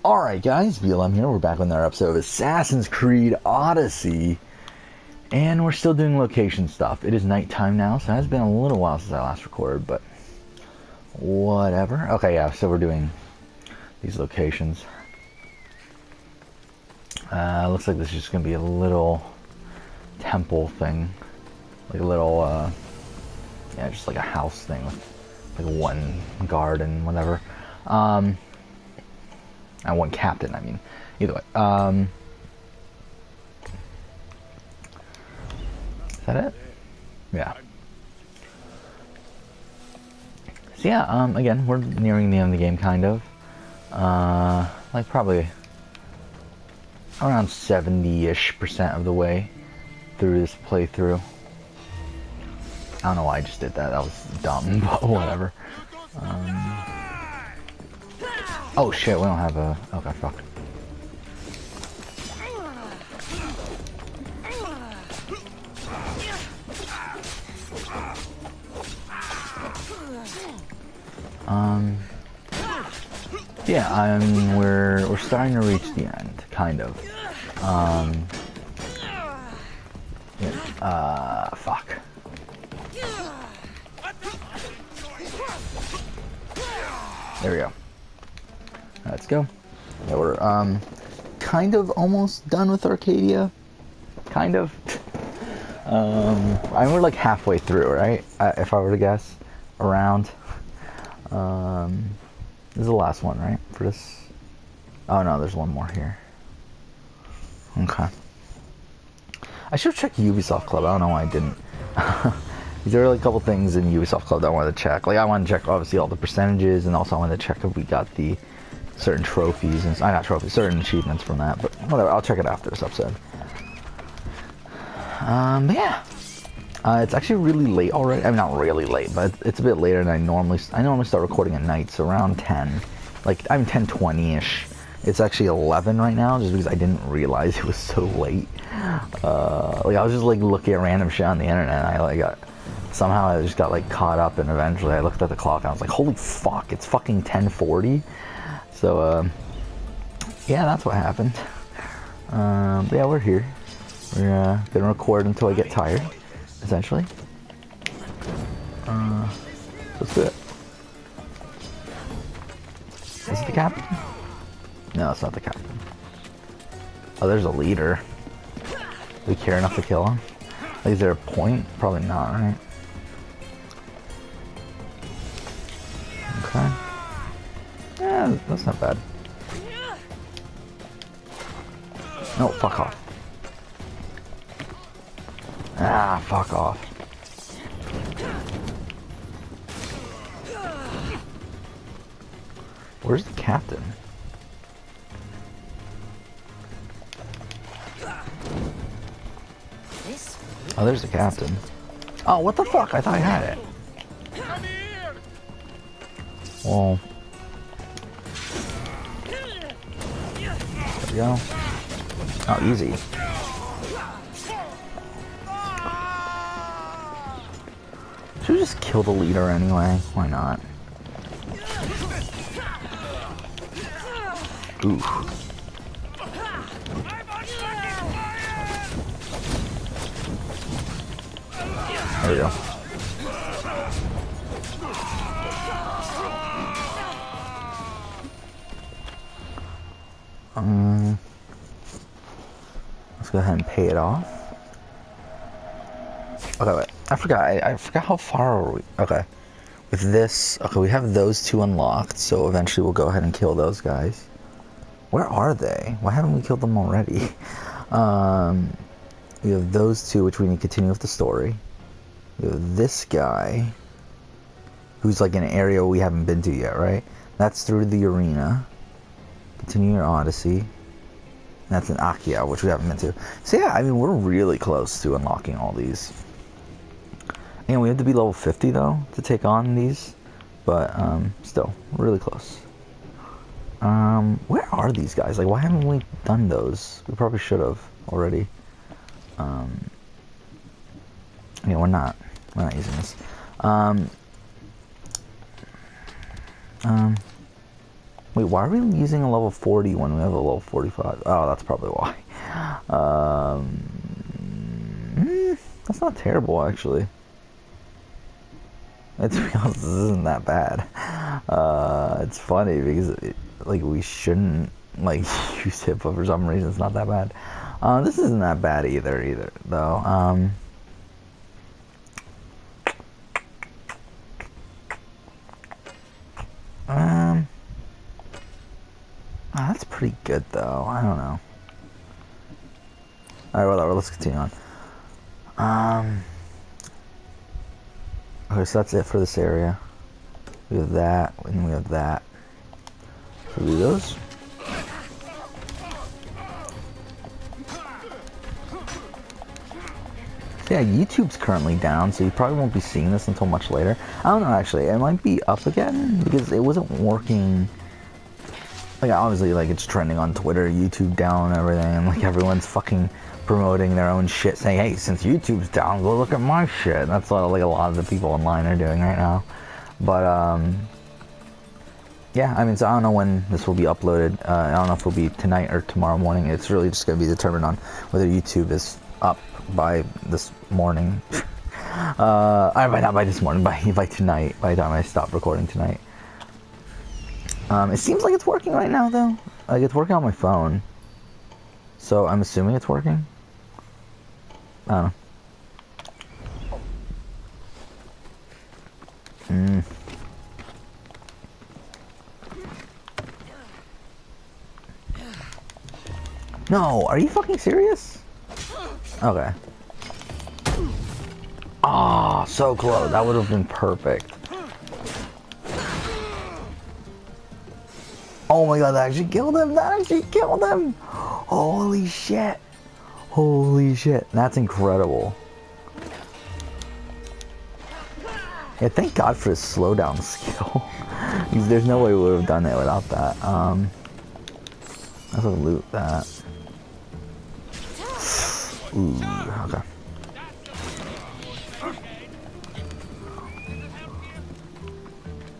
Alright guys, BLM here, we're back with another episode of Assassin's Creed Odyssey. And we're still doing location stuff. It is nighttime now, so it has been a little while since I last recorded, but whatever. Okay, yeah, so we're doing these locations. Looks like this is just going to be a little temple thing. Like a little, yeah, just like a house thing with like one guard and whatever. And one captain, I mean. Either way. Is that it? Yeah. So yeah, again, we're nearing the end of the game, kind of. Like probably around 70-ish% of the way through this playthrough. I don't know why I just did that. That was dumb, but whatever. Oh shit, we don't have a... Okay, fuck. Yeah, we're starting to reach the end, kind of. Yeah, fuck. There we go. Let's go. Yeah, we're kind of almost done with Arkadia. Kind of. I mean, we're like halfway through, right? If I were to guess, around. This is the last one, right? For this. Oh no, there's one more here. Okay. I should have checked Ubisoft Club. I don't know why I didn't. There were like a couple things in Ubisoft Club that I wanted to check. Like I wanted to check obviously all the percentages, and also I wanted to check if we got the certain trophies and not trophies, certain achievements from that. But whatever, I'll check it after this episode. But yeah, it's actually really late already. I mean, not really late, but it's a bit later than I normally start recording at night, so around 10. Like I'm 10:20ish. It's actually 11 right now, just because I didn't realize it was so late. Like I was just like looking at random shit on the internet, and I like somehow I just got like caught up, and eventually I looked at the clock and I was like, holy fuck, it's fucking 10:40. So yeah, that's what happened. But yeah, we're here. We're gonna record until I get tired, essentially. Let's do it. Is it the captain? No, it's not the captain. Oh, there's a leader. Do we care enough to kill him? Like, is there a point? Probably not, right? Okay. Yeah, that's not bad. No, fuck off. Ah, fuck off. Where's the captain? Oh, there's the captain. Oh, what the fuck? I thought I had it. Well. There we go. Oh, easy. Should we just kill the leader anyway? Why not? Oof. There we go. Let's go ahead and pay it off. Okay, wait. I forgot how far are we? Okay. With this, okay, we have those two unlocked, so eventually we'll go ahead and kill those guys. Where are they? Why haven't we killed them already? We have those two, which we need to continue with the story. We have this guy, who's like in an area we haven't been to yet, right? That's through the arena. Continue your Odyssey. And that's in Arkadia, which we haven't been to. So yeah, I mean, we're really close to unlocking all these. And we have to be level 50 though to take on these, but still really close. Where are these guys? Like, why haven't we done those? We probably should have already. Yeah, we're not using this. Wait, why are we using a level 40 when we have a level 45? Oh, that's probably why. That's not terrible, actually. To be honest, this isn't that bad. It's funny because, like, we shouldn't, like, use it, but for some reason it's not that bad. This isn't that bad either, though. That's pretty good, though. I don't know. Alright, whatever, let's continue on. Okay, so that's it for this area. We have that, and we have that. So do those. So yeah, YouTube's currently down, so you probably won't be seeing this until much later. I don't know, actually. It might be up again, because it wasn't working. Like, obviously, like, it's trending on Twitter, YouTube down and everything, and, like, everyone's fucking promoting their own shit, saying, hey, since YouTube's down, go look at my shit. And that's what, like, a lot of the people online are doing right now. But, yeah, I mean, so I don't know when this will be uploaded. I don't know if it'll be tonight or tomorrow morning. It's really just going to be determined on whether YouTube is up by this morning. Not by this morning, by tonight, by the time I stop recording tonight. It seems like it's working right now, though. Like, it's working on my phone. So, I'm assuming it's working. I don't know. No, are you fucking serious? Okay. Ah, so close. That would have been perfect. Oh my god, that actually killed him! That actually killed him! Holy shit! Holy shit, that's incredible. Yeah, thank god for his slowdown skill. Because there's no way we would have done it without that. Let's loot that. Ooh, okay.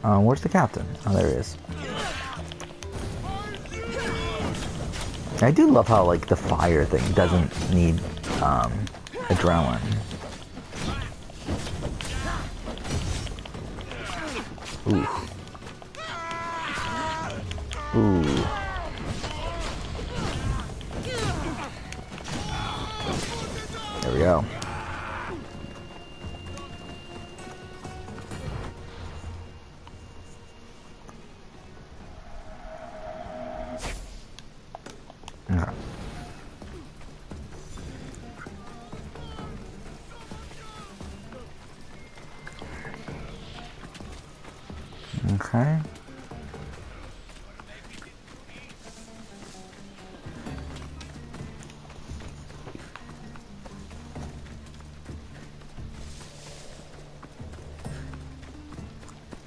Where's the captain? Oh, there he is. I do love how, like, the fire thing doesn't need, adrenaline. Ooh. Ooh. There we go. Okay. Okay.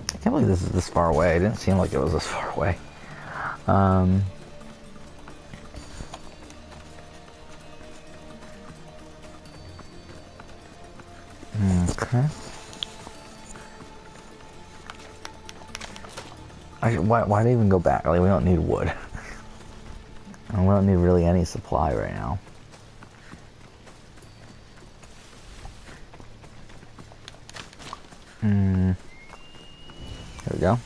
I can't believe this is this far away. It didn't seem like it was this far away. Okay. Why do I even go back? Like, we don't need wood. And we don't need really any supply right now. There we go.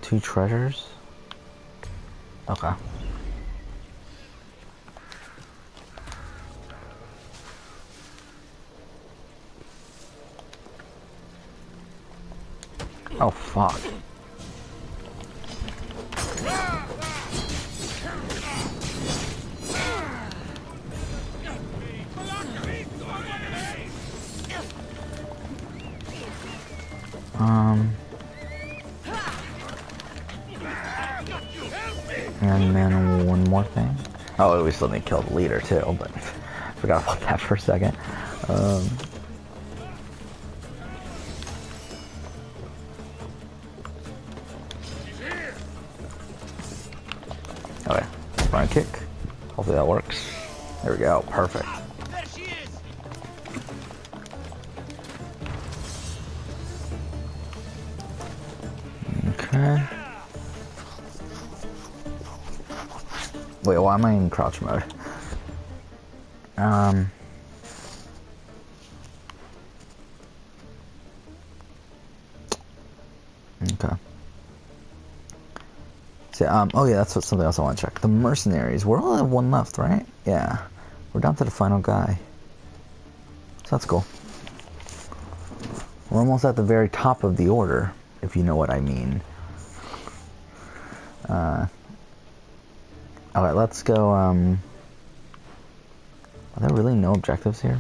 Two treasures? Okay. Oh, fuck. And then one more thing. Oh, we still need to kill the leader too, but I forgot about that for a second. ground kick. Hopefully that works. There we go. Perfect. There she is. Okay. Wait, why am I in crouch mode? Okay. So, oh yeah, that's something else I want to check. The mercenaries. We're all have one left, right? Yeah. We're down to the final guy. So that's cool. We're almost at the very top of the order, if you know what I mean. Alright, let's go, are there really no objectives here?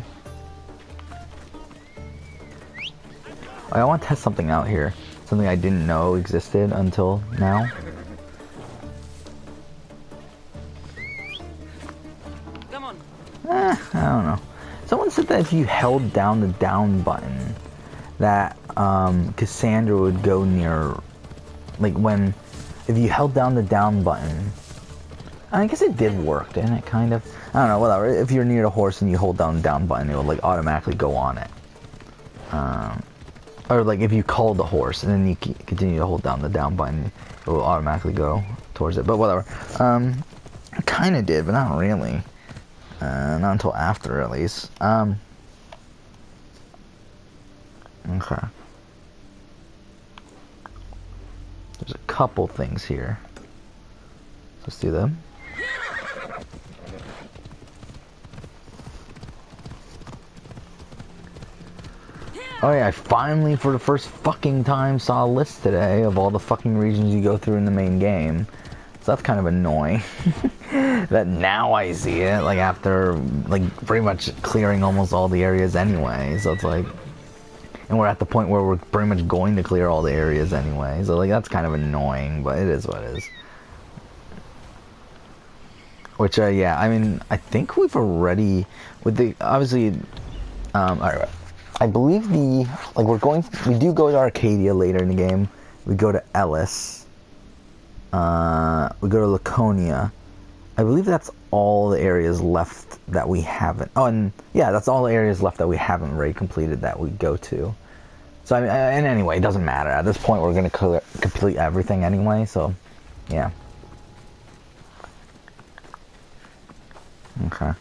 I want to test something out here. Something I didn't know existed until now. Come on. I don't know. Someone said that if you held down the down button, that Cassandra would go near, like if you held down the down button, I guess it did work, didn't it, kind of? I don't know, whatever. If you're near the horse and you hold down the down button, it will like automatically go on it. Or like if you called the horse and then you continue to hold down the down button, it will automatically go towards it, but whatever. Kind of did, but not really. Not until after, at least. Okay. There's a couple things here. Let's do them. Oh yeah, I finally, for the first fucking time, saw a list today of all the fucking regions you go through in the main game. So that's kind of annoying. That now I see it, like after, like, pretty much clearing almost all the areas anyway. So it's like, and we're at the point where we're pretty much going to clear all the areas anyway. So like, that's kind of annoying, but it is what it is. Which, yeah, I mean, I think we've already, with the, obviously, alright. I believe we do go to Arkadia later in the game. We go to Ellis. We go to Laconia. I believe that's all the areas left that we haven't. Oh, and yeah, that's all the areas left that we haven't already completed that we go to. So, I mean, and anyway, it doesn't matter. At this point, we're going to complete everything anyway, so, yeah. Okay.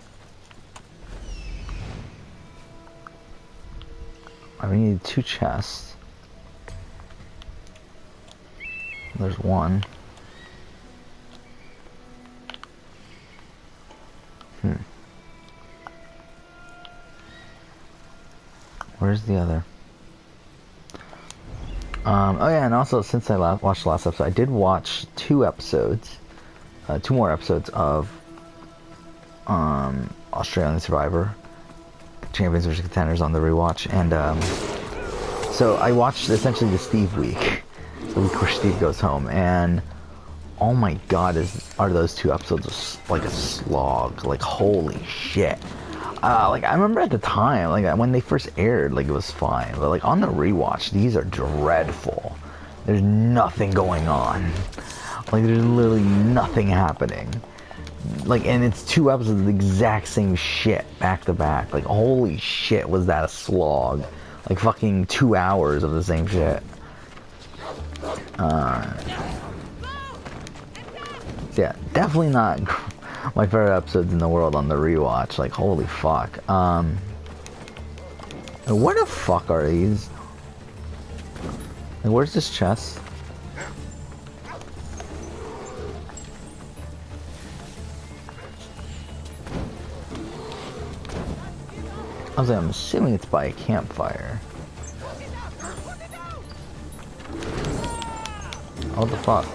I need 2 chests. There's one. Where's the other? Oh yeah, and also since I watched the last episode, I did watch 2 episodes, 2 more episodes of Australian Survivor, Champions vs Contenders on the rewatch, and so I watched essentially the Steve week, the week where Steve goes home, and oh my god, are those 2 episodes like a slog? Like holy shit! Like I remember at the time, like when they first aired, like it was fine, but like on the rewatch, these are dreadful. There's nothing going on. Like there's literally nothing happening. Like, and it's 2 episodes of the exact same shit back to back. Like, holy shit, was that a slog? Like, fucking 2 hours of the same shit. Yeah, definitely not my favorite episodes in the world on the rewatch. Like, holy fuck. What the fuck are these? Like, where's this chest? I'm assuming it's by a campfire. What the fuck?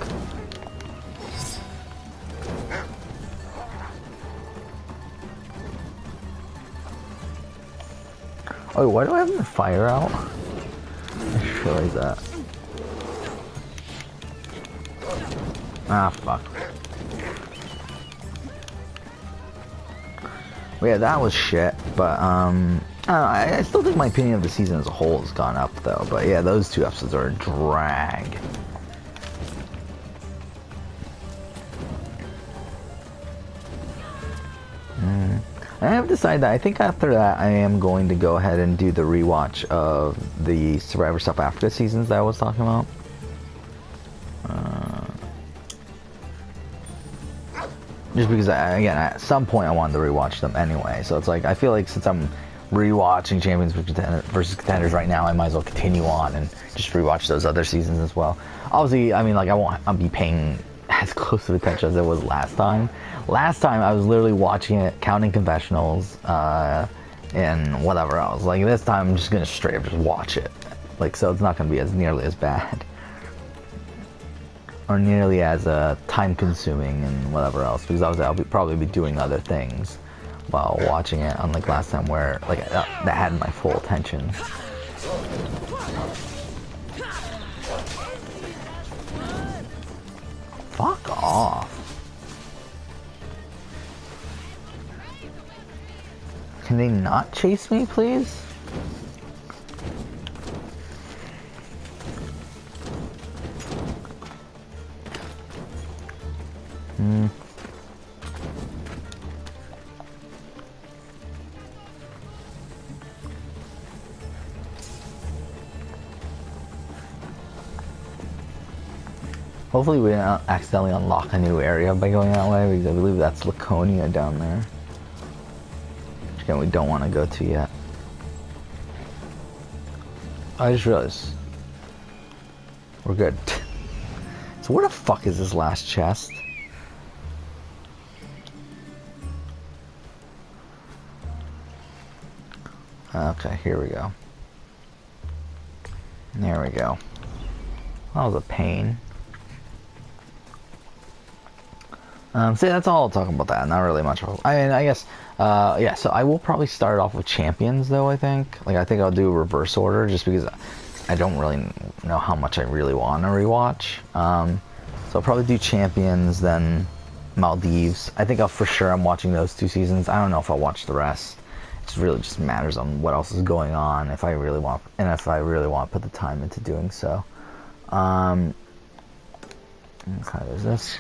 Oh, why do I have the fire out? I just realized that. Ah, fuck. Well, yeah, that was shit, but, I don't know, I still think my opinion of the season as a whole has gone up, though, but yeah, those 2 episodes are a drag. And I have decided that I think after that I am going to go ahead and do the rewatch of the Survivor South Africa seasons that I was talking about. Just because, again, at some point I wanted to rewatch them anyway. So it's like, I feel like since I'm rewatching Champions versus Contenders right now, I might as well continue on and just rewatch those other seasons as well. Obviously, I mean, like, I'll be paying as close of attention as I was last time. Last time I was literally watching it, counting confessionals, and whatever else. Like, this time I'm just gonna straight up just watch it. Like, so it's not gonna be as nearly as bad. Or nearly as time consuming and whatever else, because obviously I'll probably be doing other things while watching it, unlike last time where like that had my full attention. Fuck off. Can they not chase me, please? Hopefully we didn't accidentally unlock a new area by going that way, because I believe that's Laconia down there. Which again, we don't want to go to yet. I just realized we're good. So where the fuck is this last chest? Okay, here we go. There we go. That was a pain. So that's all I'll talk about that. Not really much. I mean, I guess, yeah. So I will probably start off with champions, though. I think, like, I think I'll do reverse order, just because I don't really know how much I really want to rewatch. So I'll probably do champions, then Maldives. I think for sure I'm watching those 2 seasons. I don't know if I'll watch the rest. It really just matters on what else is going on, if I really want, and if I really want to put the time into doing so. Okay, there's this.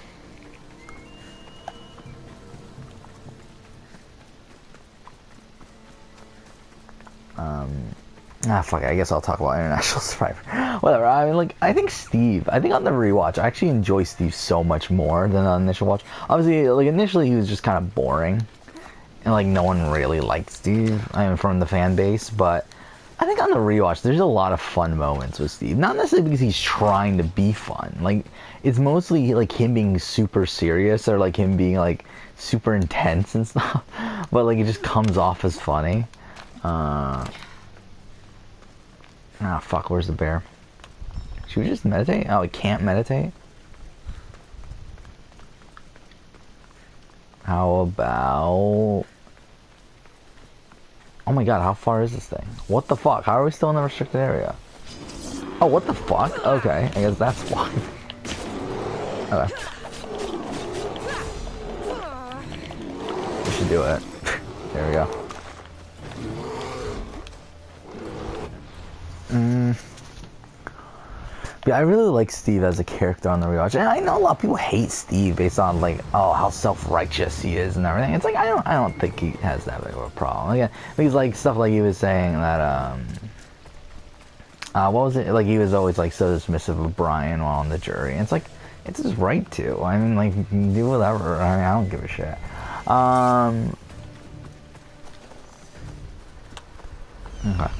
Fuck it, I guess I'll talk about International Survivor. Whatever, I mean, like, I think on the rewatch, I actually enjoy Steve so much more than on the initial watch. Obviously, like, initially he was just kind of boring. And, like, no one really liked Steve, I mean, from the fan base, but I think on the rewatch, there's a lot of fun moments with Steve. Not necessarily because he's trying to be fun. Like, it's mostly, like, him being super serious, or, like, him being, like, super intense and stuff. But, like, it just comes off as funny. Fuck, where's the bear? Should we just meditate? Oh, we can't meditate? How about... Oh my god, how far is this thing? What the fuck? How are we still in the restricted area? Oh, what the fuck? Okay, I guess that's why. Okay. We should do it. There we go. Yeah, I really like Steve as a character on the rewatch, and I know a lot of people hate Steve based on, like, oh, how self-righteous he is and everything. It's like I don't think he has that big of a problem. Like, because, like, stuff like he was saying that what was it? Like, he was always, like, so dismissive of Brian while on the jury. And it's like, it's his right to. I mean, like, you can do whatever. I mean, I don't give a shit. Okay.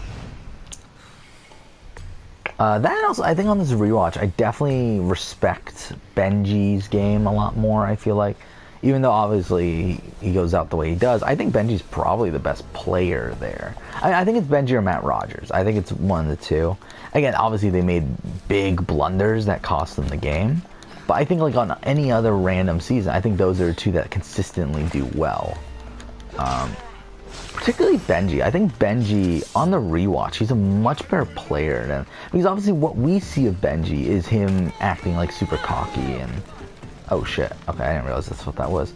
That also, I think on this rewatch, I definitely respect Benji's game a lot more, I feel like. Even though, obviously, he goes out the way he does, I think Benji's probably the best player there. I think it's Benji or Matt Rogers. I think it's one of the two. Again, obviously, they made big blunders that cost them the game. But I think, like, on any other random season, I think those are two that consistently do well. Particularly Benji. I think Benji, on the rewatch, he's a much better player than... Because obviously what we see of Benji is him acting, like, super cocky and... Oh, shit. Okay, I didn't realize that's what that was.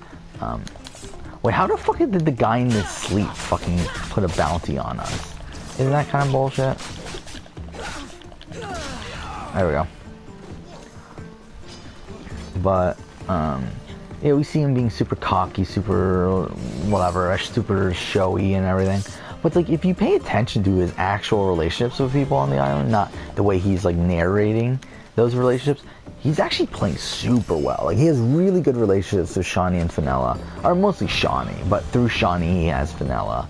Wait, how the fuck did the guy in his sleep fucking put a bounty on us? Isn't that kind of bullshit? There we go. But, Yeah, we see him being super cocky, super whatever, super showy and everything. But like, if you pay attention to his actual relationships with people on the island, not the way he's like narrating those relationships, he's actually playing super well. Like, he has really good relationships with Shawnee and Fenella, or mostly Shawnee, but through Shawnee he has Fenella.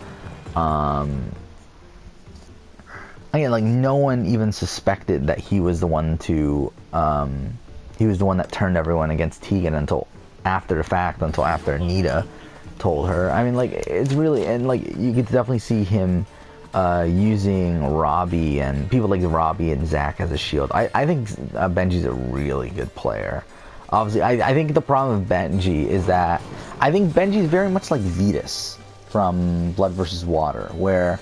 Again, like, no one even suspected that he was the one to, he was the one that turned everyone against Tegan until after the fact, until after Anita told her. I mean, like, it's really, and like, you could definitely see him using Robbie and people like Robbie and Zach as a shield. I think Benji's a really good player. Obviously, I think the problem with Benji is that I think Benji's very much like Vetus from Blood vs. Water, where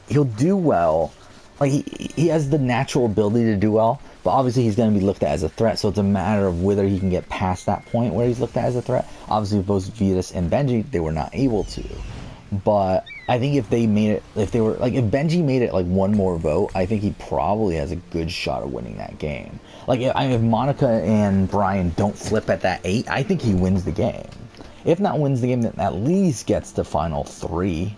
he'll do well. Like, he has the natural ability to do well, but obviously he's going to be looked at as a threat, so it's a matter of whether he can get past that point where he's looked at as a threat. Obviously, with both Vetus and Benji, they were not able to. But I think if they made it, if Benji made it like one more vote, I think he probably has a good shot of winning that game. Like, if Monica and Brian don't flip at that 8, I think he wins the game. If not wins the game, then at least gets to final 3.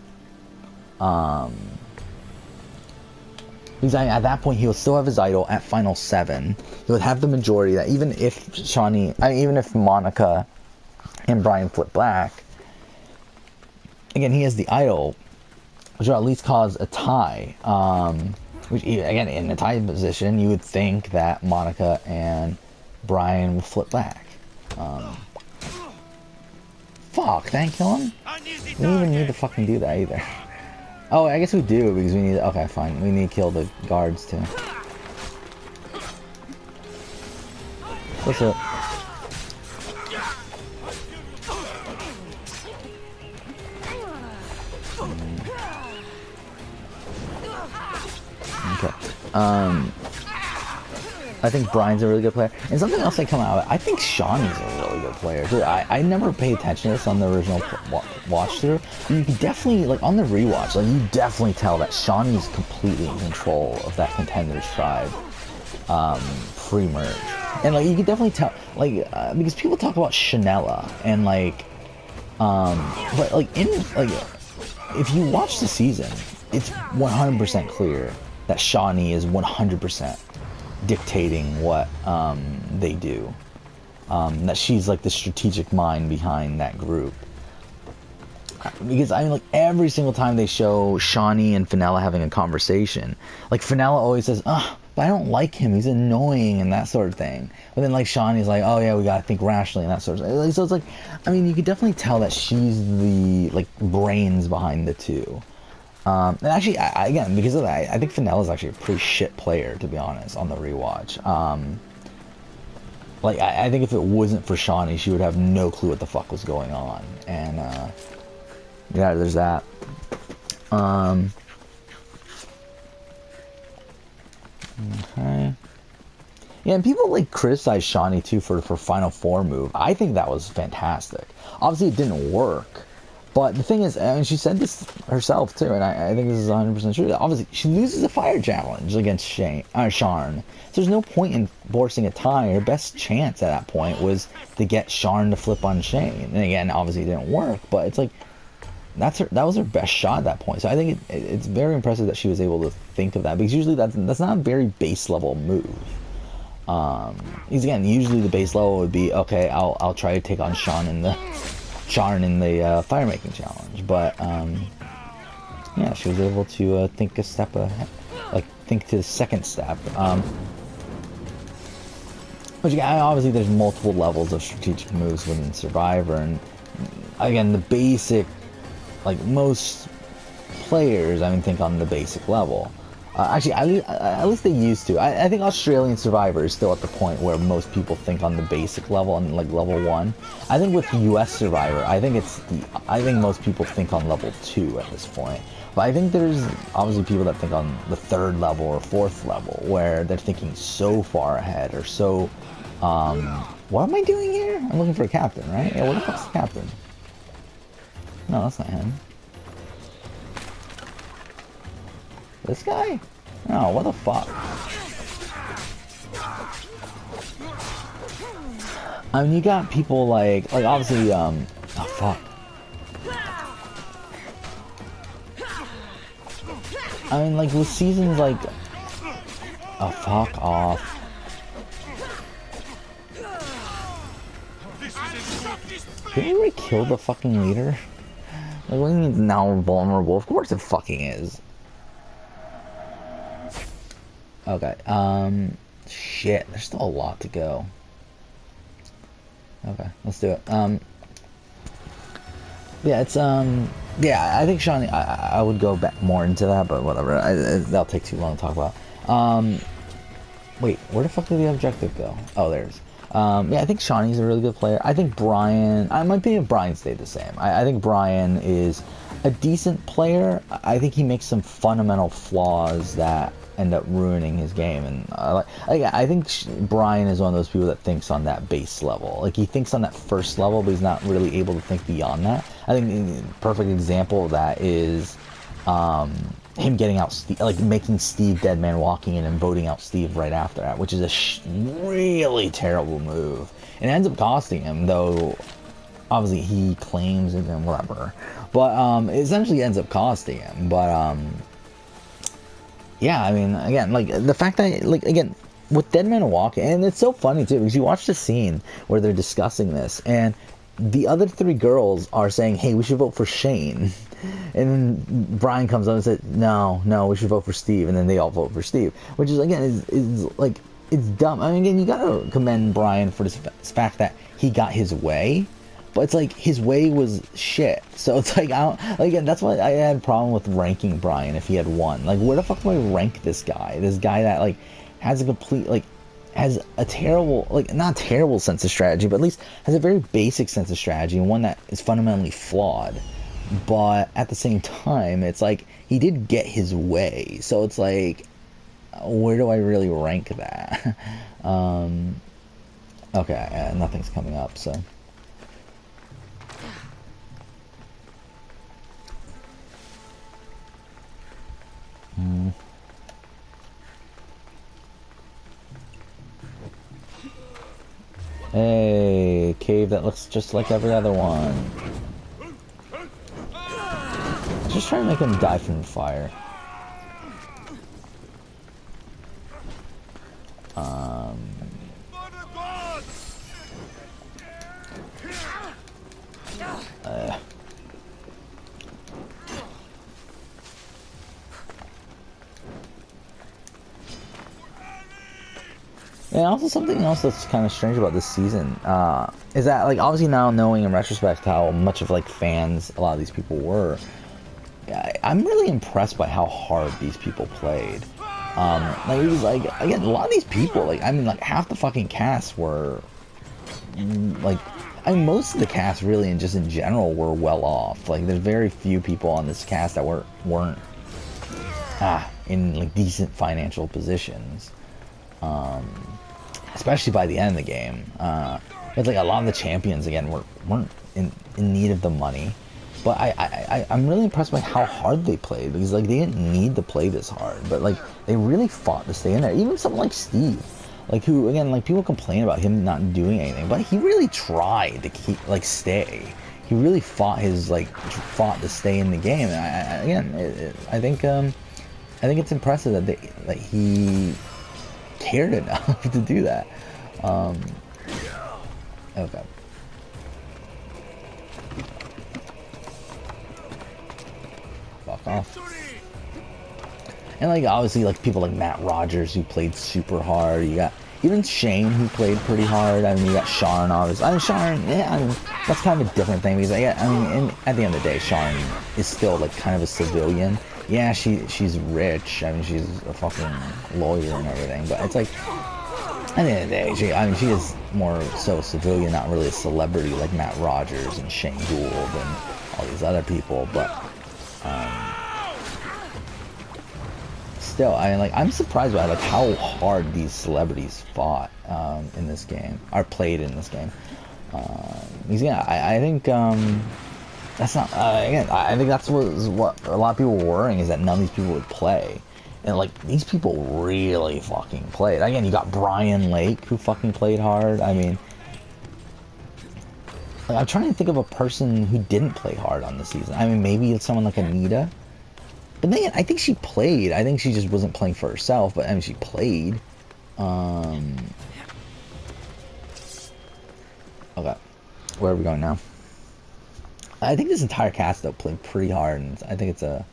Because at that point he'll still have his idol at final 7. He would have the majority that even if even if Monica and Brian flip black, again, he has the idol, which will at least cause a tie. Which, again, in a tie position, you would think that Monica and Brian will flip black. Fuck, didn't kill him? We didn't even need to fucking do that either. Oh, I guess we do, because we need... Okay, fine. We need to kill the guards, too. What's up? Okay. I think Brian's a really good player. And something else that come out of it, I think Shawnee's a really good player too. I never paid attention to this on the original watch through. You can definitely, like, on the rewatch, like, you definitely tell that Shawnee's completely in control of that Contenders tribe pre-merge. And like, you can definitely tell, like, because people talk about Chanela and like, but like, if you watch the season, it's 100% clear that Shawnee is 100% dictating what they do. That she's like the strategic mind behind that group. Because I mean, like, every single time they show Shawnee and Fenella having a conversation, like, Fenella always says, but I don't like him, he's annoying and that sort of thing. But then, like, Shawnee's like, oh yeah, we gotta think rationally and that sort of thing. So it's like, I mean, you could definitely tell that she's the, like, brains behind the two. And actually, again, because of that, I think Fenella's actually a pretty shit player, to be honest, on the rewatch. Like, I think if it wasn't for Shawnee, she would have no clue what the fuck was going on. And, yeah, there's that. Okay. Yeah, and people, like, criticize Shawnee, too, for Final Four move. I think that was fantastic. Obviously, it didn't work. But the thing is, and she said this herself too, and I think this is 100% true. Obviously, she loses a fire challenge against Sharn. So there's no point in forcing a tie. Her best chance at that point was to get Sharn to flip on Shane. And again, obviously, it didn't work. But it's like, that was her best shot at that point. So I think it's very impressive that she was able to think of that, because usually that's not a very base level move. Because again, usually the base level would be, okay, I'll try to take on Sharn in the fire making challenge, but yeah, she was able to think a step ahead, like, think to the second step. Which, again, obviously there's multiple levels of strategic moves within Survivor, and again, the basic, like, most players, I mean, think on the basic level. Actually, at least they used to. I think Australian Survivor is still at the point where most people think on the basic level, on, like, level 1. I think with US Survivor, I think most people think on level 2 at this point. But I think there's obviously people that think on the 3rd level or 4th level, where they're thinking so far ahead, or so, what am I doing here? I'm looking for a captain, right? Yeah, where the fuck's the captain? No, that's not him. This guy? Oh, what the fuck? I mean, you got people like obviously, oh fuck. I mean, like, with seasons like, oh, fuck off. Didn't we kill the fucking leader? Like, what do you mean it's now vulnerable? Of course it fucking is. Okay, shit, there's still a lot to go. Okay, let's do it. Yeah, it's, yeah, I think Shawnee, I would go back more into that, but whatever, that'll take too long to talk about. Wait, where the fuck did the objective go? Oh, there's. Yeah, I think Shawnee's a really good player. I think Brian, I might be if Brian stayed the same. I think Brian is a decent player. I think he makes some fundamental flaws that end up ruining his game. And I think Brian is one of those people that thinks on that base level. Like, he thinks on that first level, but he's not really able to think beyond that. I think a perfect example of that is him getting out, like making Steve dead man walking in and voting out Steve right after that, which is a really terrible move. And it ends up costing him, though obviously he claims it and whatever. But it essentially ends up costing him. But yeah, I mean, again, like the fact that, like, again, with Dead Man Walking, and it's so funny too, because you watch the scene where they're discussing this, and the other three girls are saying, hey, we should vote for Shane. And then Brian comes up and says, no, we should vote for Steve. And then they all vote for Steve. Which is, again, is like, it's dumb. I mean, again, you gotta commend Brian for this fact that he got his way. But it's like, his way was shit. So it's like, again, that's why I had a problem with ranking Brian if he had won. Like, where the fuck do I rank this guy? This guy that, like, has a complete, like, has a terrible, like, not terrible sense of strategy, but at least has a very basic sense of strategy, and one that is fundamentally flawed. But at the same time, it's like, he did get his way. So it's like, where do I really rank that? Okay, nothing's coming up, so. Hey, cave that looks just like every other one. Just try to make him die from fire. And also something else that's kind of strange about this season is that, like, obviously now knowing in retrospect how much of, like, fans a lot of these people were, I'm really impressed by how hard these people played. Like, it was like, again, a lot of these people, like, I mean, like, half the fucking cast were, like, I mean, most of the cast really, and just in general, were well off. Like, there's very few people on this cast that weren't in, like, decent financial positions. Especially by the end of the game. But, like, a lot of the champions, again, weren't in need of the money. But I'm really impressed by how hard they played, because, like, they didn't need to play this hard, but, like, they really fought to stay in there. Even someone like Steve, like, who, again, like, people complain about him not doing anything, but he really tried to keep, like, stay. He really fought to stay in the game. And I think it's impressive that he cared enough to do that. Okay. Fuck off. And, like, obviously, like, people like Matt Rogers, who played super hard. You got even Shane, who played pretty hard. I mean, you got Sharon, obviously. I mean, Sharon, yeah, I mean, that's kind of a different thing, because, I mean, at the end of the day, Sharon is still, like, kind of a civilian. Yeah, she's rich. I mean, she's a fucking lawyer and everything. But it's like, at the end of the day, she is more so a civilian, not really a celebrity like Matt Rogers and Shane Gould and all these other people. But still, I mean, like, I'm surprised by, like, how hard these celebrities fought in this game, or played in this game. Because, yeah, I think that's not, again, I think that's what a lot of people were worrying, is that none of these people would play. And, like, these people really fucking played. Again, you got Brian Lake, who fucking played hard. I mean, Like, I'm trying to think of a person who didn't play hard on this season. I mean, maybe it's someone like Anita. But then again, I think she played. I think she just wasn't playing for herself, but I mean, she played. Okay. Where are we going now? I think this entire cast, though, played pretty hard, and I think it's a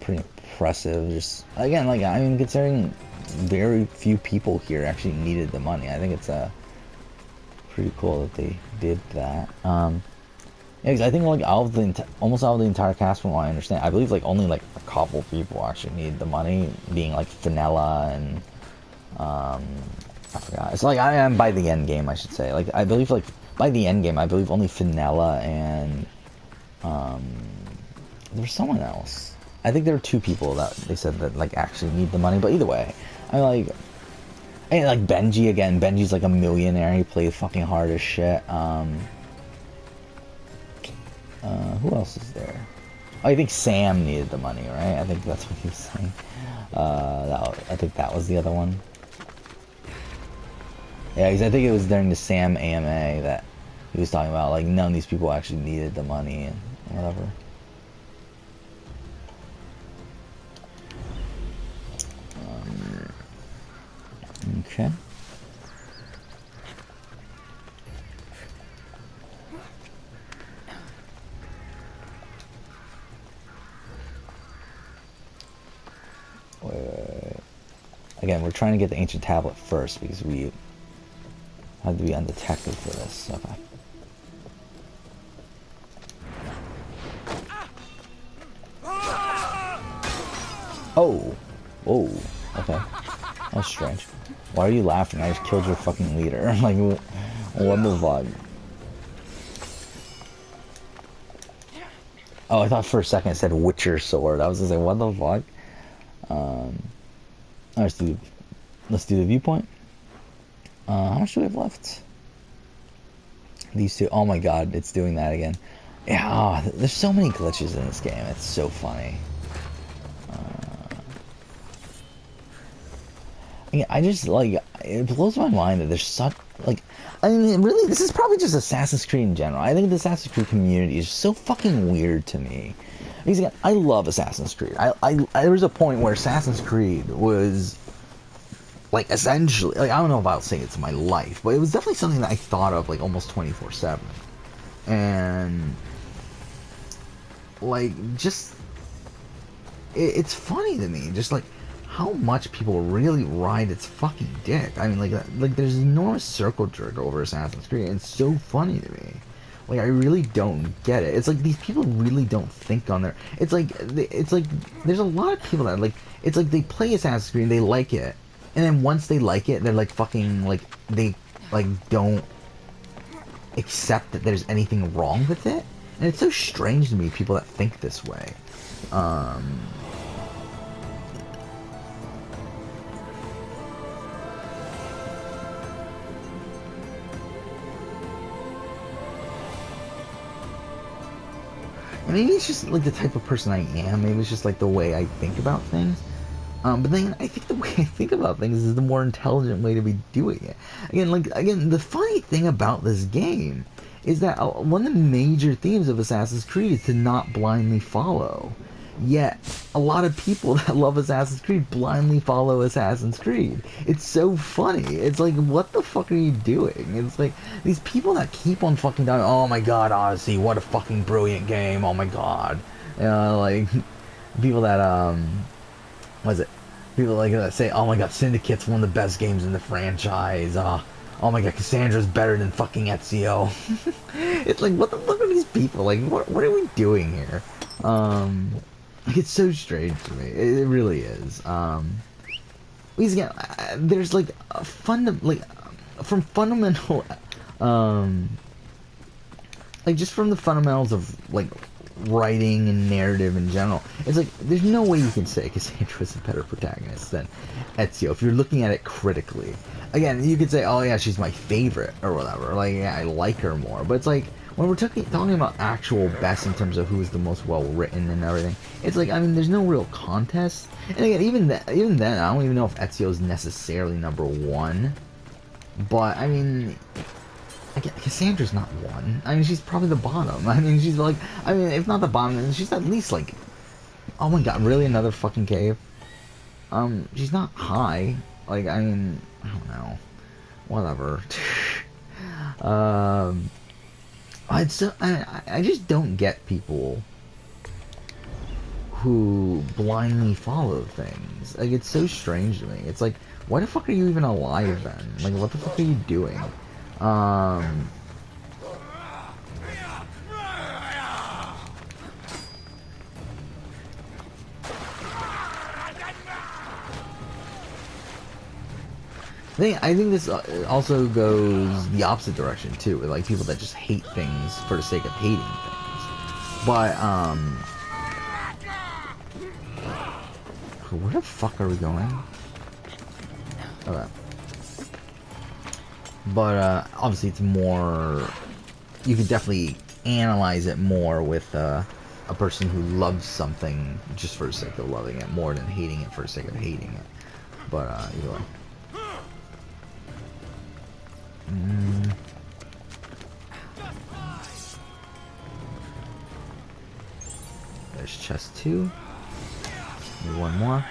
pretty impressive. Just, again, like, I mean, considering very few people here actually needed the money, I think it's pretty cool that they did that. Yeah, because I think like almost all of the entire cast, from what I understand, I believe like only like a couple people actually need the money, being like Fenella and I forgot. It's like I am by the end game, I should say. Like I believe like by the end game, I believe only Fenella and there's someone else. I think there were two people that they said that like actually need the money. But either way, I mean, like. And like Benji again. Benji's like a millionaire. He played fucking hard as shit. Who else is there? Oh, I think Sam needed the money, right? I think that's what he was saying. I think that was the other one. Yeah, because I think it was during the Sam AMA that he was talking about, like, none of these people actually needed the money and whatever. Okay. Wait. Again, we're trying to get the ancient tablet first because we had to be undetected for this. Okay. Oh. Whoa. Okay. That was strange. Why are you laughing? I just killed your fucking leader. Like, what the fuck? Oh, I thought for a second it said Witcher sword. I was just like, what the fuck? Let's do the viewpoint. How much do we have left? These two. Oh my god, it's doing that again. Yeah, there's so many glitches in this game. It's so funny. Yeah, I just, like, it blows my mind that there's such, like, I mean, really, this is probably just Assassin's Creed in general. I think the Assassin's Creed community is so fucking weird to me. Because, again, I love Assassin's Creed. There was a point where Assassin's Creed was, like, essentially, like, I don't know about saying it's my life, but it was definitely something that I thought of, like, almost 24/7. And, like, just, it's funny to me, just, like, how much people really ride its fucking dick. I mean, like there's enormous circle jerk over Assassin's Creed, and it's so funny to me. Like, I really don't get it. It's like these people really don't think on their. It's like there's a lot of people that, like, it's like they play Assassin's Creed, they like it, and then once they like it, they're like fucking, like, they like don't accept that there's anything wrong with it, and it's so strange to me, people that think this way. Maybe it's just like the type of person I am. Maybe it's just like the way I think about things. But then I think the way I think about things is the more intelligent way to be doing it. Again, the funny thing about this game is that one of the major themes of Assassin's Creed is to not blindly follow. Yet, a lot of people that love Assassin's Creed blindly follow Assassin's Creed. It's so funny. It's like, what the fuck are you doing? It's like, these people that keep on fucking dying, oh my god, Odyssey, what a fucking brilliant game, oh my god. Like, people that, what is it? People like that say, oh my god, Syndicate's one of the best games in the franchise, oh my god, Cassandra's better than fucking Ezio. It's like, what the fuck are these people? Like, what are we doing here? Like, it's so strange to me. It really is. Because again, there's like a from fundamental, like just from the fundamentals of like writing and narrative in general, it's like there's no way you can say Cassandra's a better protagonist than Ezio if you're looking at it critically. Again, you could say, oh yeah, she's my favorite or whatever. Like, yeah, I like her more, but it's like, when we're talking about actual best in terms of who is the most well written and everything, it's like, I mean, there's no real contest. And again, even then, I don't even know if Ezio is necessarily number one. But I mean, Again, Cassandra's not 1. I mean, she's probably the bottom. I mean, she's like, I mean, if not the bottom, then she's at least like, oh my god, really another fucking cave? She's not high. Like, I mean, I don't know. Whatever. I just don't get people who blindly follow things. Like, it's so strange to me. It's like, why the fuck are you even alive then? Like, what the fuck are you doing? I think this also goes the opposite direction too, with like people that just hate things for the sake of hating things. But where the fuck are we going? Okay. But obviously it's more. You can definitely analyze it more with a person who loves something just for the sake of loving it, more than hating it for the sake of hating it. But either way. There's chest 2. Maybe one more.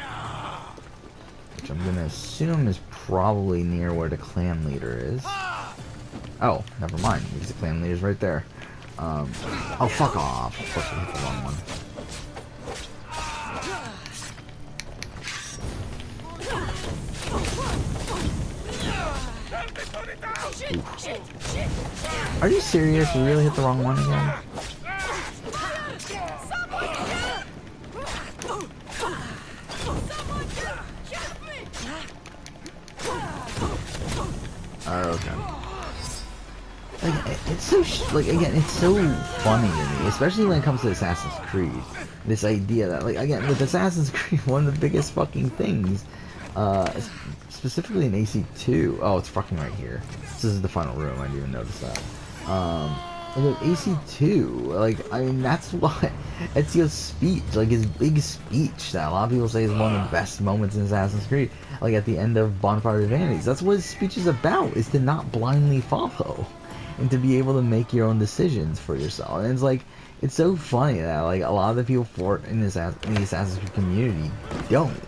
Which I'm gonna assume is probably near where the clan leader is. Oh, never mind, because the clan leader's right there. Oh, fuck off. Of course I hit the wrong one. Oof. Are you serious? We really hit the wrong one again? Okay. Like, it's so like again, it's so funny to me, especially when it comes to Assassin's Creed. This idea that, like, again, with Assassin's Creed, one of the biggest fucking things, specifically in AC2. Oh, it's fucking right here. This is the final room. I didn't even notice that. With AC2, like, I mean, that's what Ezio's speech, like his big speech that a lot of people say is one of the best moments in Assassin's Creed, like at the end of Bonfire of Vanities. That's what his speech is about, is to not blindly follow and to be able to make your own decisions for yourself. And it's like, it's so funny that like a lot of the people in the Assassin's Creed community don't.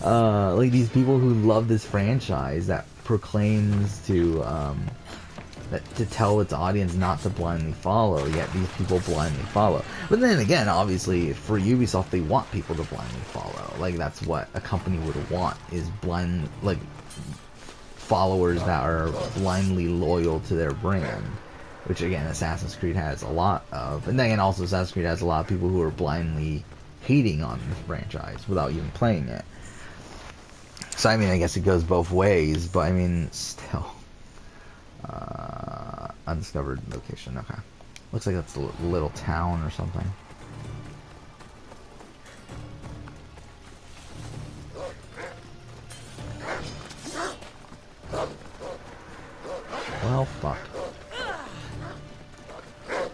Like these people who love this franchise that proclaims to tell its audience not to blindly follow, yet these people blindly follow. But then again, obviously, for Ubisoft, they want people to blindly follow. Like, that's what a company would want, is blind, like, followers that are blindly loyal to their brand. Which, again, Assassin's Creed has a lot of. And then again, also, Assassin's Creed has a lot of people who are blindly hating on the franchise without even playing it. So, I mean, I guess it goes both ways, but, I mean, still. Undiscovered location, okay. Looks like that's a little town or something. Well, fuck.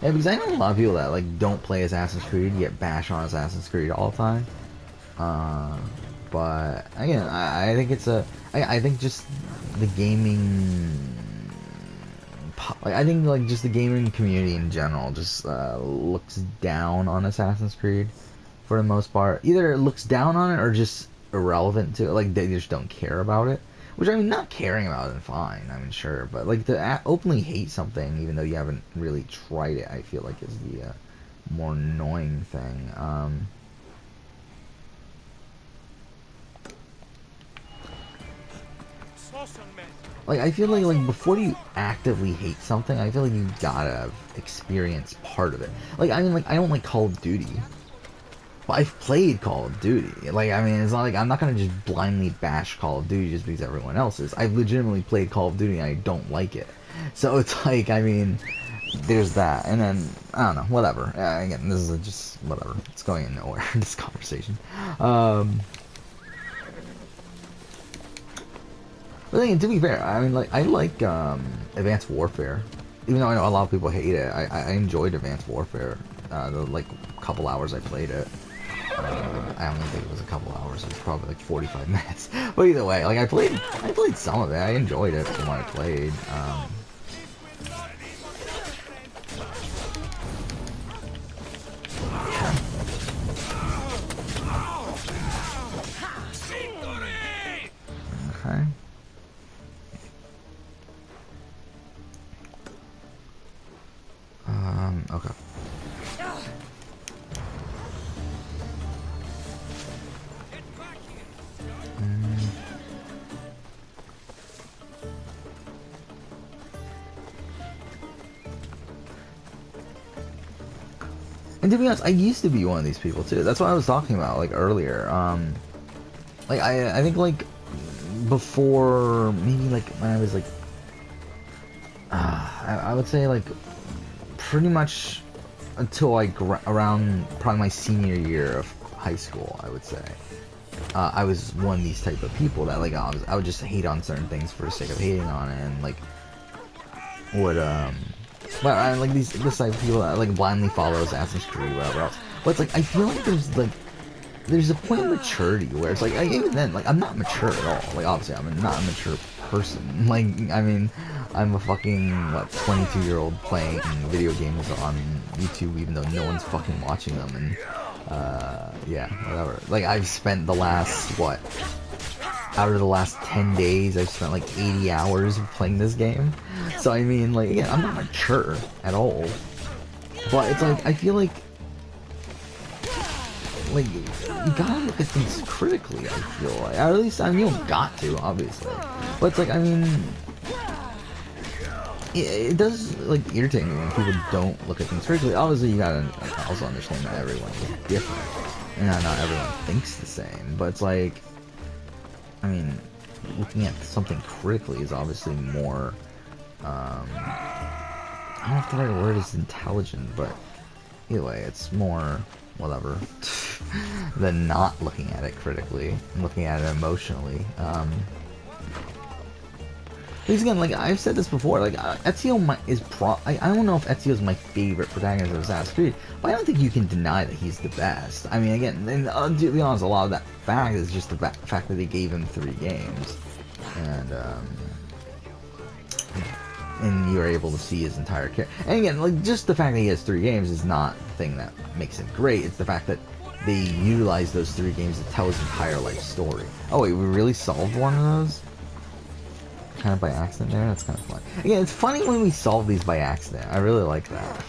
Yeah, because I know a lot of people that, like, don't play Assassin's Creed, yet bash on Assassin's Creed all the time. But, again, I think it's I think just the gaming... Like, I think, like, just the gaming community in general just looks down on Assassin's Creed for the most part. Either it looks down on it or just irrelevant to it. Like, they just don't care about it. Which, I mean, not caring about it, fine, I mean, sure. But, like, to openly hate something, even though you haven't really tried it, I feel like is the more annoying thing. Like, I feel like before you actively hate something, I feel like you gotta experience part of it. Like, I mean, like, I don't like Call of Duty. But I've played Call of Duty. Like, I mean, it's not like I'm not gonna just blindly bash Call of Duty just because everyone else is. I've legitimately played Call of Duty and I don't like it. So it's like, I mean, there's that. And then, I don't know, whatever. Again, this is just, whatever. It's going nowhere, this conversation. But then, to be fair, I mean, like, I like Advanced Warfare. Even though I know a lot of people hate it, I enjoyed Advanced Warfare. The, like, couple hours I played it. I don't even think it was a couple hours. It was probably like 45 minutes. But either way, like, I played some of it. I enjoyed it from what I played. Okay. And to be honest, I used to be one of these people too. That's what I was talking about like earlier. Like I think like before maybe like when I was like I would say like pretty much until like around probably my senior year of high school, I would say. I was one of these type of people that like I would just hate on certain things for the sake of hating on it, and like would well, I like this type of people that like blindly follow Assassin's Creed, whatever else. But it's like I feel like there's a point of maturity where it's like even then like I'm not mature at all. Like obviously I'm not a mature person. Like I mean I'm a fucking what 22-year-old playing video games on YouTube even though no one's fucking watching them, and yeah, whatever. Like I've spent the last what out of the last 10 days I've spent like 80 hours playing this game. So I mean like yeah, I'm not mature at all. But it's like I feel like you gotta look at things critically, I feel like. Or at least, I mean, you don't got to, obviously. But it's like, I mean, it does, like, irritate me when people don't look at things critically. Obviously, you gotta also understand that everyone is different. And not everyone thinks the same. But it's like, I mean, looking at something critically is obviously more, I don't know if the right word is intelligent, but either way, it's more whatever than not looking at it critically and looking at it emotionally. Because again, like I've said this before, like Ezio is I don't know if Ezio is my favorite protagonist of Assassin's Creed, but I don't think you can deny that he's the best. I mean, again, and to be honest, a lot of that fact is just the fact that they gave him 3 games, and you're able to see his entire character. And again, like just the fact that he has 3 games is not the thing that makes him great. It's the fact that they utilize those 3 games to tell his entire life story. Oh wait, we really solved one of those? Kind of by accident there? That's kind of fun. Again, it's funny when we solve these by accident. I really like that.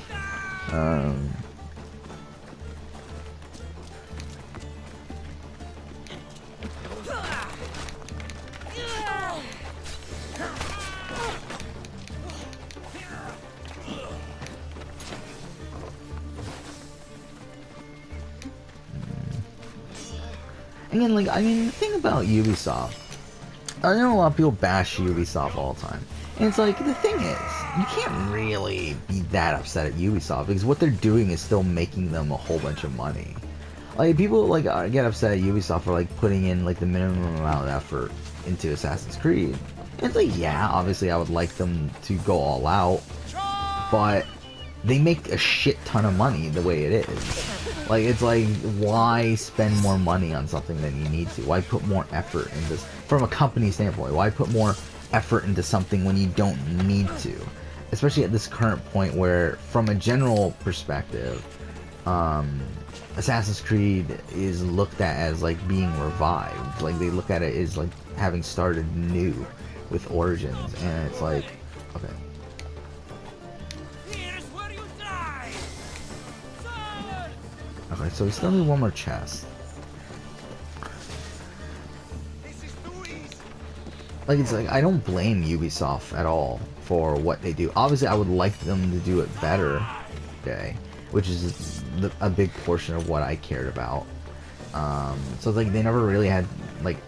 Again, like, I mean, the thing about Ubisoft, I know a lot of people bash Ubisoft all the time, and it's like, the thing is, you can't really be that upset at Ubisoft, because what they're doing is still making them a whole bunch of money. Like, people, like, get upset at Ubisoft for, like, putting in, like, the minimum amount of effort into Assassin's Creed. And it's like, yeah, obviously I would like them to go all out, but they make a shit ton of money the way it is. Like, it's like, why spend more money on something than you need to? Why put more effort into this? From a company standpoint, why put more effort into something when you don't need to? Especially at this current point where, from a general perspective, Assassin's Creed is looked at as, like, being revived. Like, they look at it as, like, having started new with Origins. And it's like, okay. Okay, so we still need one more chest. Like, it's like, I don't blame Ubisoft at all for what they do. Obviously, I would like them to do it better, okay? Which is a big portion of what I cared about. So, like, they never really had, like,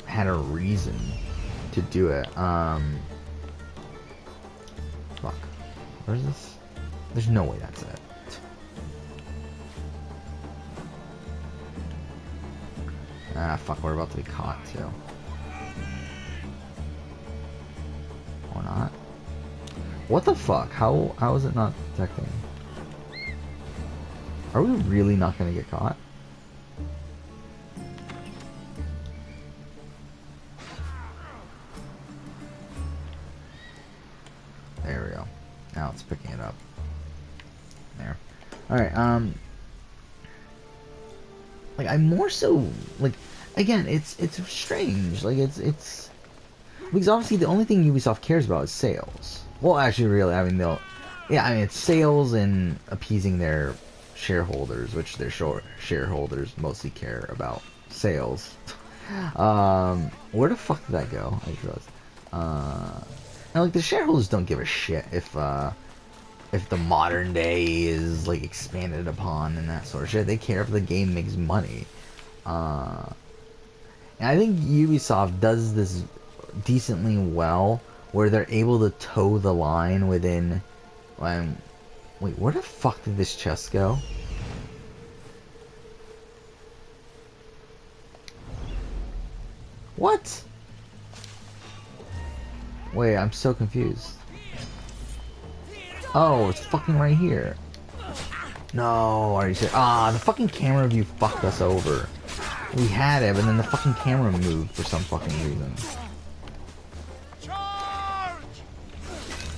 had a reason to do it. Fuck. Where's this? There's no way that's it. Ah, fuck, we're about to be caught, too. Or not? What the fuck? How is it not detecting? Are we really not gonna get caught? There we go. Now it's picking it up. There. Alright, like, I'm more so, like, again, it's strange, like, it's, because obviously the only thing Ubisoft cares about is sales. Well, actually, really, I mean, Yeah, I mean, it's sales and appeasing their shareholders, which their shareholders mostly care about sales. Where the fuck did that go? I just realized. And like the shareholders don't give a shit if the modern day is like expanded upon and that sort of shit. They care if the game makes money. Uh, and I think Ubisoft does this decently well, where they're able to toe the line within. Wait, where the fuck did this chest go? What? Wait, I'm so confused. Oh, it's fucking right here. No, are you serious? Ah, the fucking camera view fucked us over. We had it, but then the fucking camera moved for some fucking reason.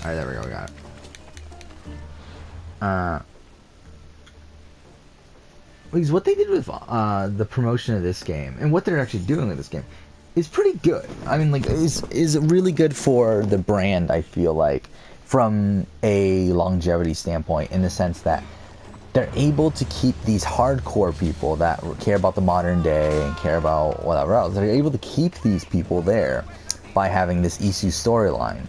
Alright, there we go, we got it. Because what they did with the promotion of this game, and what they're actually doing with this game, is pretty good. I mean, like, is really good for the brand, I feel like, from a longevity standpoint, in the sense that they're able to keep these hardcore people that care about the modern day and care about whatever else. They're able to keep these people there by having this Isu storyline.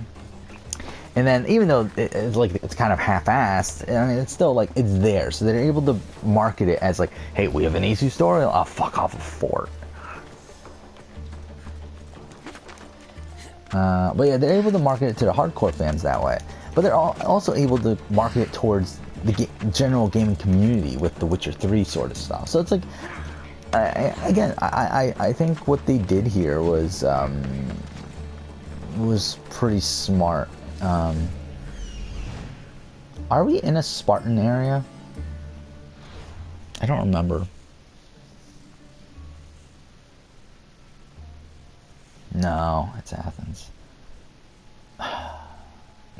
And then, even though it's like it's kind of half-assed, I mean, it's still like it's there. So they're able to market it as like, "Hey, we have an Isu story. Oh, fuck off a fort." But yeah, they're able to market it to the hardcore fans that way. But they're also able to market it towards the general gaming community with the Witcher 3 sort of stuff. So it's like, I think what they did here was pretty smart. Are we in a Spartan area? I don't remember. No, it's Athens.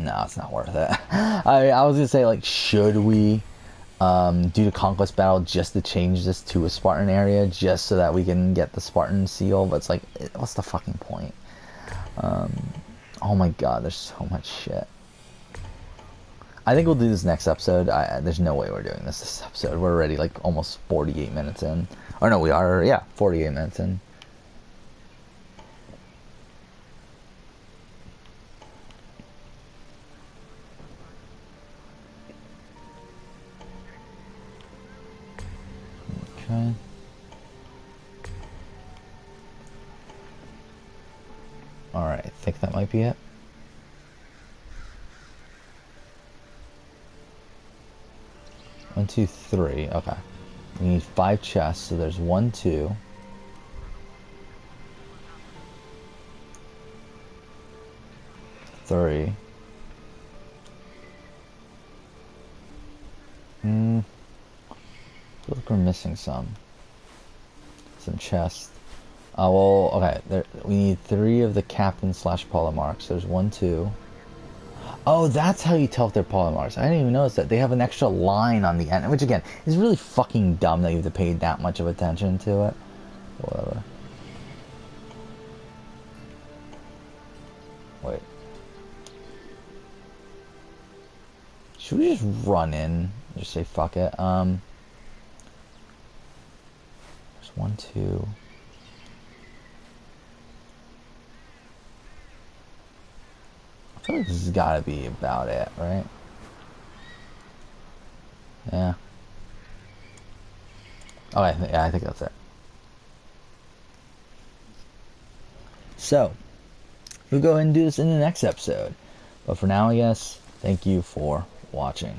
No, it's not worth it. I was gonna say, like, should we do the conquest battle just to change this to a Spartan area, just so that we can get the Spartan seal? But it's like, what's the fucking point? Oh my god, there's so much shit. I think we'll do this next episode. There's no way we're doing this episode. We're already like almost 48 minutes in. Or no, we are, yeah, 48 minutes in. Okay. Alright, I think that might be it. One, two, three. Okay. We need 5 chests, so there's 1, 2. 3. Feel like we're missing some chests. Well, okay. We need 3 of the captain / polymarks. There's 1, 2. Oh, that's how you tell if they're polymarks. I didn't even notice that. They have an extra line on the end, which again is really fucking dumb that you have to pay that much of attention to it. Whatever. Wait. Should we just run in? Just say fuck it. There's 1, 2. I feel like this has got to be about it, right? Yeah. Okay, yeah, I think that's it. So, we'll go ahead and do this in the next episode. But for now, I guess, thank you for watching.